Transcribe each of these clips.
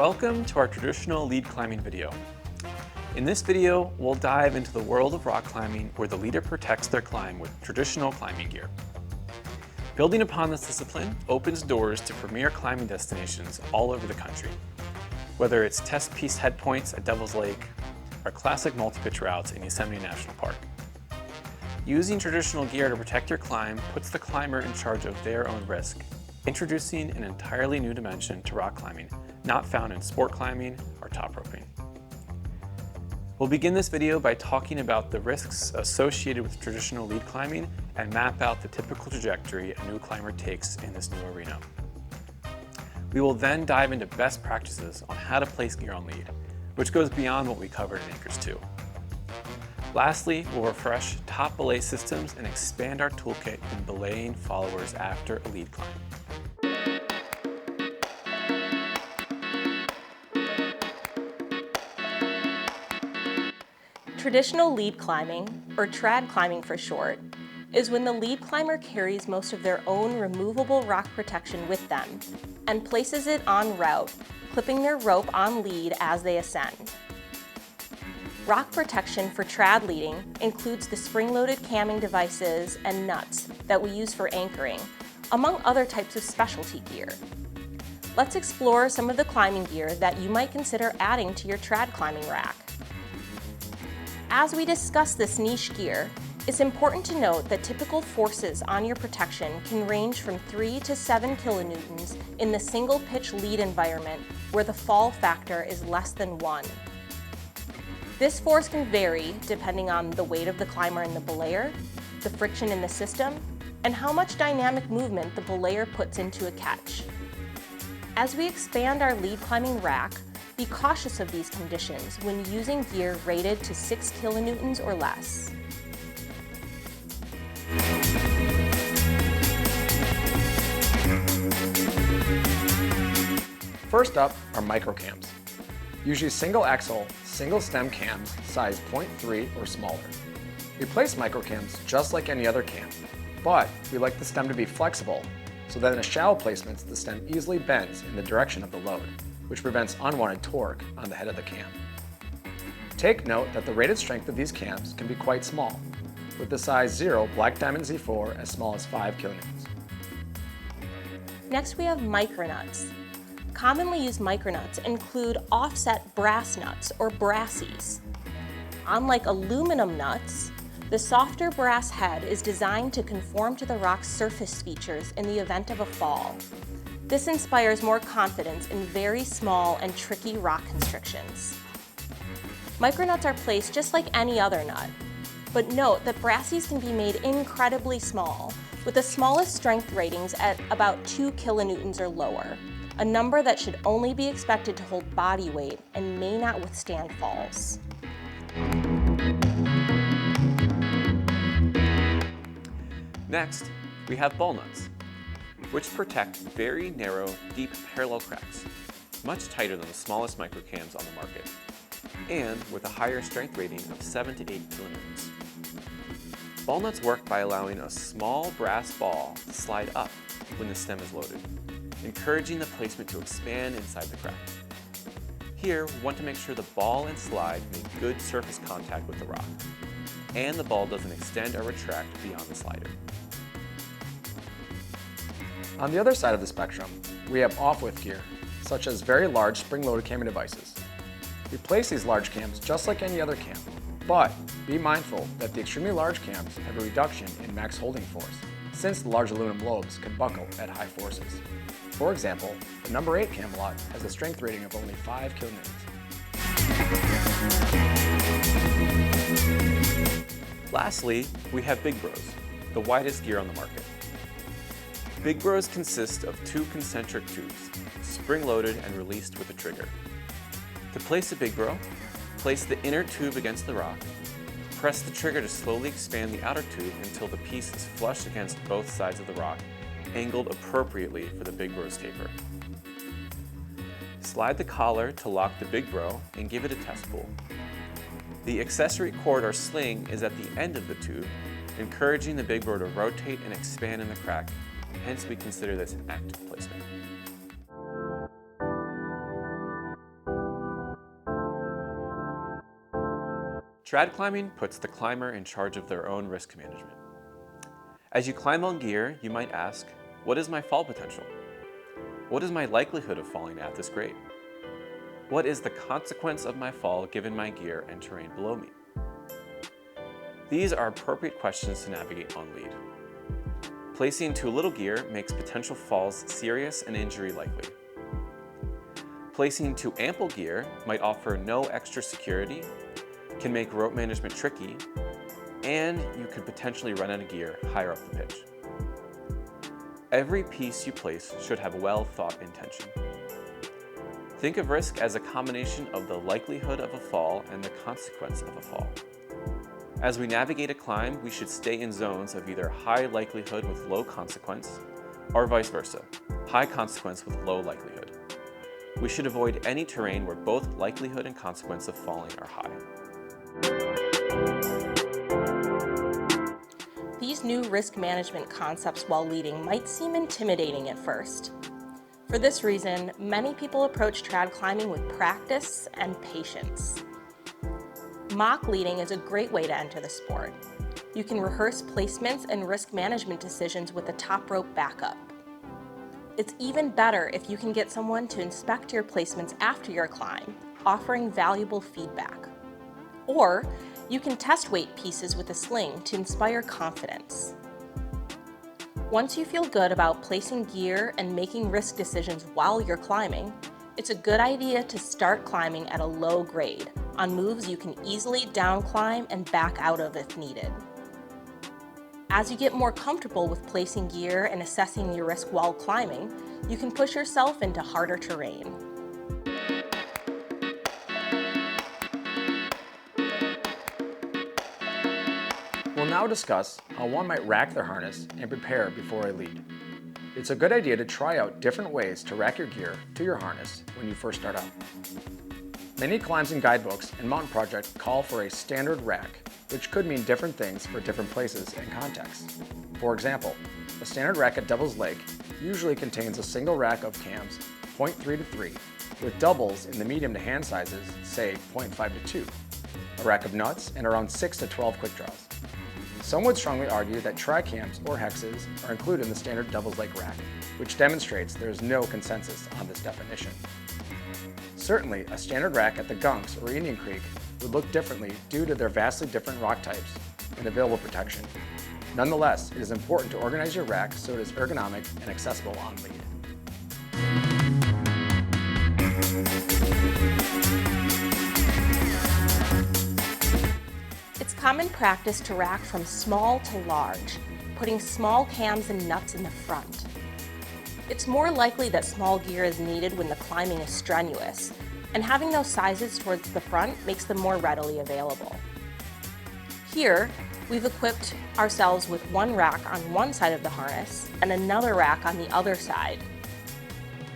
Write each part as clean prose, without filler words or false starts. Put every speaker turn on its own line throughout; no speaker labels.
Welcome to our traditional lead climbing video. In this video, we'll dive into the world of rock climbing where the leader protects their climb with traditional climbing gear. Building upon this discipline opens doors to premier climbing destinations all over the country. Whether it's test piece head points at Devil's Lake or classic multi-pitch routes in Yosemite National Park. Using traditional gear to protect your climb puts the climber in charge of their own risk, introducing an entirely new dimension to rock climbing not found in sport climbing or top roping. We'll begin this video by talking about the risks associated with traditional lead climbing and map out the typical trajectory a new climber takes in this new arena. We will then dive into best practices on how to place gear on lead, which goes beyond what we covered in Anchors 2. Lastly, we'll refresh top belay systems and expand our toolkit in belaying followers after a lead climb.
Traditional lead climbing, or trad climbing for short, is when the lead climber carries most of their own removable rock protection with them and places it en route, clipping their rope on lead as they ascend. Rock protection for trad leading includes the spring-loaded camming devices and nuts that we use for anchoring, among other types of specialty gear. Let's explore some of the climbing gear that you might consider adding to your trad climbing rack. As we discuss this niche gear, it's important to note that typical forces on your protection can range from 3 to 7 kilonewtons in the single pitch lead environment where the fall factor is less than 1. This force can vary depending on the weight of the climber and the belayer, the friction in the system, and how much dynamic movement the belayer puts into a catch. As we expand our lead climbing rack, be cautious of these conditions when using gear rated to 6 kilonewtons or less.
First up are microcams. Usually single axle, single stem cams size 0.3 or smaller. We place microcams just like any other cam, but we like the stem to be flexible so that in a shallow placements the stem easily bends in the direction of the load, which prevents unwanted torque on the head of the cam. Take note that the rated strength of these cams can be quite small, with the size 0 Black Diamond Z4 as small as 5 kilonewtons.
Next we have micronuts. Commonly used micronuts include offset brass nuts or brassies. Unlike aluminum nuts, the softer brass head is designed to conform to the rock's surface features in the event of a fall. This inspires more confidence in very small and tricky rock constrictions. Micronuts are placed just like any other nut, but note that brassies can be made incredibly small, with the smallest strength ratings at about 2 kilonewtons or lower, a number that should only be expected to hold body weight and may not withstand falls.
Next, we have ball nuts, which protect very narrow, deep parallel cracks, much tighter than the smallest microcams on the market, and with a higher strength rating of 7 to 8 kilonewtons. Ball nuts work by allowing a small brass ball to slide up when the stem is loaded, encouraging the placement to expand inside the crack. Here, we want to make sure the ball and slide make good surface contact with the rock, and the ball doesn't extend or retract beyond the slider.
On the other side of the spectrum, we have off-width gear, such as very large spring-loaded camming devices. We place these large cams just like any other cam, but be mindful that the extremely large cams have a reduction in max holding force, since the large aluminum lobes can buckle at high forces. For example, the number 8 Camelot has a strength rating of only 5 kilonewtons.
Lastly, we have Big Bros, the widest gear on the market. Big Bros consist of 2 concentric tubes, spring-loaded and released with a trigger. To place a Big Bro, place the inner tube against the rock, press the trigger to slowly expand the outer tube until the piece is flush against both sides of the rock, angled appropriately for the Big Bro's taper. Slide the collar to lock the Big Bro and give it a test pull. The accessory cord or sling is at the end of the tube, encouraging the Big Bro to rotate and expand in the crack. Hence, we consider this an active placement. Trad climbing puts the climber in charge of their own risk management. As you climb on gear, you might ask, what is my fall potential? What is my likelihood of falling at this grade? What is the consequence of my fall given my gear and terrain below me? These are appropriate questions to navigate on lead. Placing too little gear makes potential falls serious and injury likely. Placing too ample gear might offer no extra security, can make rope management tricky, and you could potentially run out of gear higher up the pitch. Every piece you place should have well-thought intention. Think of risk as a combination of the likelihood of a fall and the consequence of a fall. As we navigate a climb, we should stay in zones of either high likelihood with low consequence, or vice versa, high consequence with low likelihood. We should avoid any terrain where both likelihood and consequence of falling are high.
These new risk management concepts while leading might seem intimidating at first. For this reason, many people approach trad climbing with practice and patience. Mock leading is a great way to enter the sport. You can rehearse placements and risk management decisions with a top rope backup. It's even better if you can get someone to inspect your placements after your climb, offering valuable feedback. Or you can test weight pieces with a sling to inspire confidence. Once you feel good about placing gear and making risk decisions while you're climbing, it's a good idea to start climbing at a low grade on moves you can easily down climb and back out of if needed. As you get more comfortable with placing gear and assessing your risk while climbing, you can push yourself into harder terrain.
We'll now discuss how one might rack their harness and prepare before a lead. It's a good idea to try out different ways to rack your gear to your harness when you first start out. Many climbs and guidebooks and mountain projects call for a standard rack, which could mean different things for different places and contexts. For example, a standard rack at Devil's Lake usually contains a single rack of cams 0.3 to 3, with doubles in the medium to hand sizes, say 0.5 to 2, a rack of nuts, and around 6 to 12 quick draws. Some would strongly argue that tri-cams or hexes are included in the standard Devil's Lake rack, which demonstrates there is no consensus on this definition. Certainly, a standard rack at the Gunks or Indian Creek would look differently due to their vastly different rock types and available protection. Nonetheless, it is important to organize your rack so it is ergonomic and accessible on lead.
It's common practice to rack from small to large, putting small cams and nuts in the front. It's more likely that small gear is needed when the climbing is strenuous, and having those sizes towards the front makes them more readily available. Here, we've equipped ourselves with one rack on one side of the harness and another rack on the other side.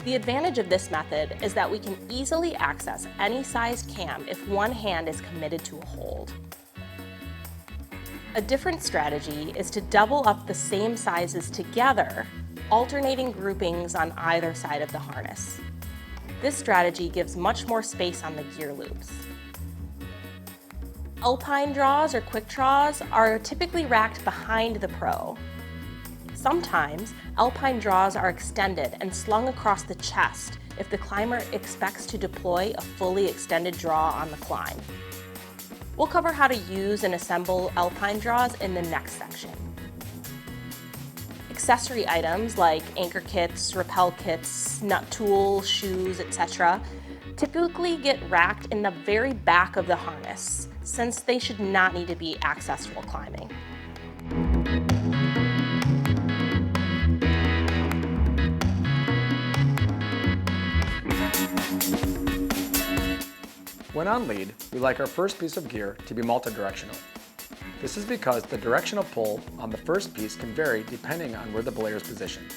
The advantage of this method is that we can easily access any size cam if one hand is committed to a hold. A different strategy is to double up the same sizes together, alternating groupings on either side of the harness. This strategy gives much more space on the gear loops. Alpine draws or quick draws are typically racked behind the pro. Sometimes, alpine draws are extended and slung across the chest if the climber expects to deploy a fully extended draw on the climb. We'll cover how to use and assemble alpine draws in the next section. Accessory items like anchor kits, rappel kits, nut tools, shoes, etc. typically get racked in the very back of the harness, since they should not need to be accessed while climbing.
When on lead, we like our first piece of gear to be multi-directional. This is because the directional pull on the first piece can vary depending on where the belayer is positioned.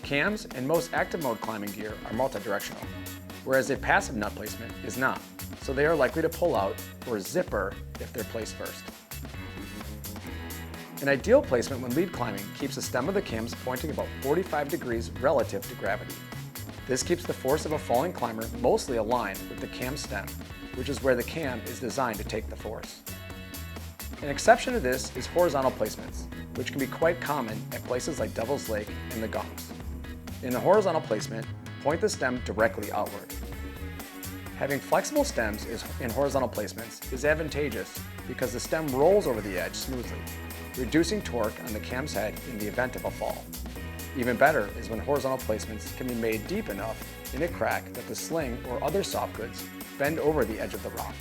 Cams and most active mode climbing gear are multi-directional, whereas a passive nut placement is not, so they are likely to pull out or zipper if they're placed first. An ideal placement when lead climbing keeps the stem of the cams pointing about 45 degrees relative to gravity. This keeps the force of a falling climber mostly aligned with the cam stem, which is where the cam is designed to take the force. An exception to this is horizontal placements, which can be quite common at places like Devil's Lake and the Gunks. In a horizontal placement, point the stem directly outward. Having flexible stems in horizontal placements is advantageous because the stem rolls over the edge smoothly, reducing torque on the cam's head in the event of a fall. Even better is when horizontal placements can be made deep enough in a crack that the sling or other soft goods bend over the edge of the rock.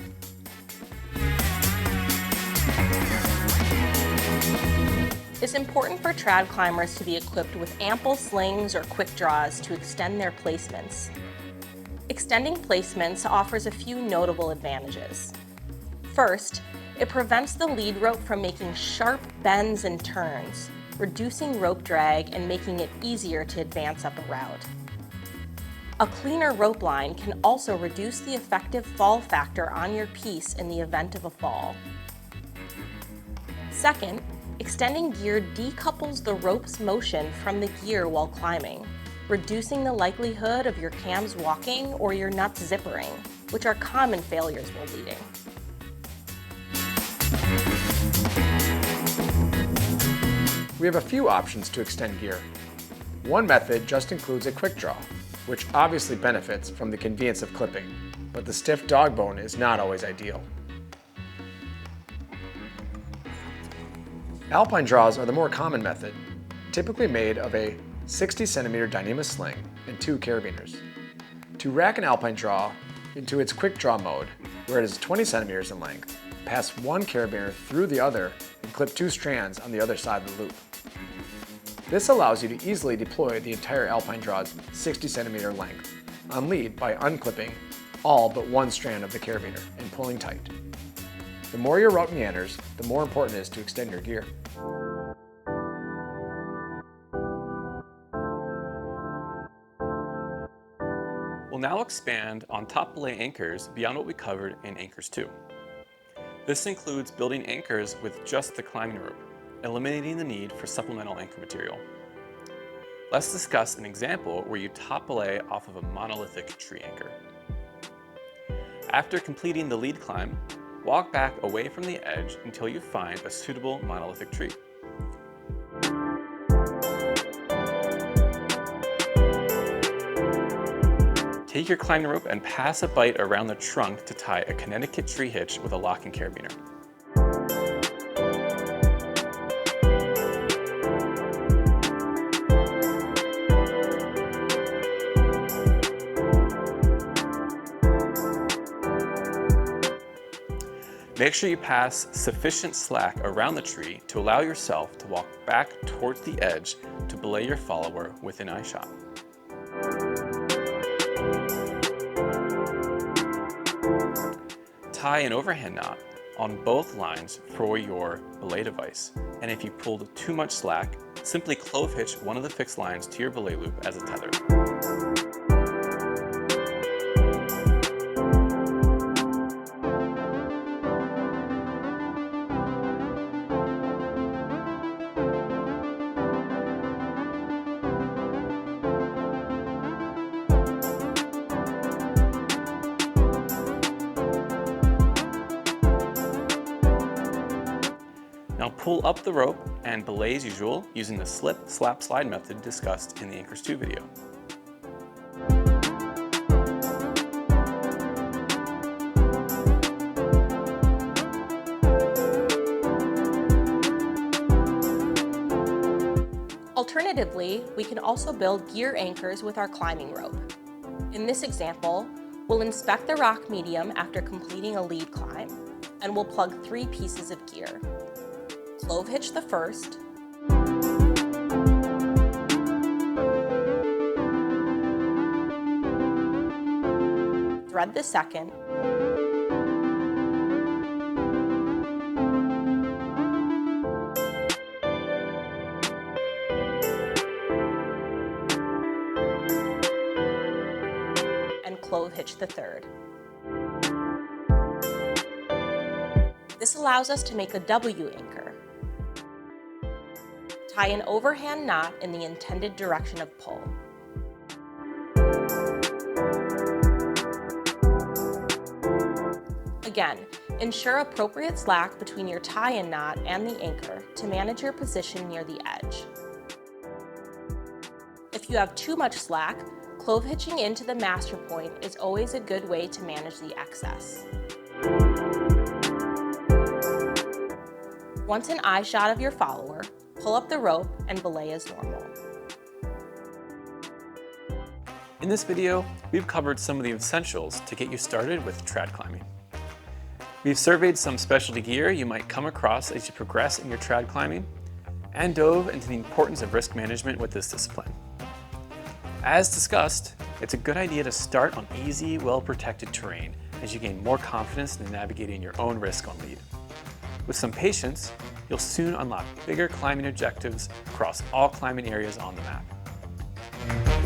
It's important for trad climbers to be equipped with ample slings or quick draws to extend their placements. Extending placements offers a few notable advantages. First, it prevents the lead rope from making sharp bends and turns, reducing rope drag and making it easier to advance up a route. A cleaner rope line can also reduce the effective fall factor on your piece in the event of a fall. Second, extending gear decouples the rope's motion from the gear while climbing, reducing the likelihood of your cams walking or your nuts zippering, which are common failures while leading.
We have a few options to extend gear. One method just includes a quick draw, which obviously benefits from the convenience of clipping, but the stiff dog bone is not always ideal. Alpine draws are the more common method, typically made of a 60 centimeter Dyneema sling and 2 carabiners. To rack an alpine draw into its quick draw mode, where it is 20 centimeters in length, pass one carabiner through the other and clip 2 strands on the other side of the loop. This allows you to easily deploy the entire alpine draw's 60 centimeter length on lead by unclipping all but one strand of the carabiner and pulling tight. The more your route meanders, the more important it is to extend your gear.
We'll now expand on top belay anchors beyond what we covered in Anchors 2. This includes building anchors with just the climbing rope, eliminating the need for supplemental anchor material. Let's discuss an example where you top belay off of a monolithic tree anchor. After completing the lead climb, walk back away from the edge until you find a suitable monolithic tree. Take your climbing rope and pass a bight around the trunk to tie a Connecticut tree hitch with a locking carabiner. Make sure you pass sufficient slack around the tree to allow yourself to walk back towards the edge to belay your follower within eyeshot. Tie an overhand knot on both lines for your belay device, and if you pulled too much slack, simply clove hitch one of the fixed lines to your belay loop as a tether. Now pull up the rope and belay as usual using the slip, slap, slide method discussed in the Anchors 2 video.
Alternatively, we can also build gear anchors with our climbing rope. In this example, we'll inspect the rock medium after completing a lead climb, and we'll plug 3 pieces of gear. Clove hitch the first, thread the second, and clove hitch the third. This allows us to make a W anchor. Tie an overhand knot in the intended direction of pull. Again, Ensure appropriate slack between your tie-in knot and the anchor to manage your position near the edge. If you have too much slack, clove hitching into the master point is always a good way to manage the excess. Once an eye shot of your follower, pull up the rope and belay as normal.
In this video, we've covered some of the essentials to get you started with trad climbing. We've surveyed some specialty gear you might come across as you progress in your trad climbing, and dove into the importance of risk management with this discipline. As discussed, it's a good idea to start on easy, well-protected terrain as you gain more confidence in navigating your own risk on lead. With some patience, you'll soon unlock bigger climbing objectives across all climbing areas on the map.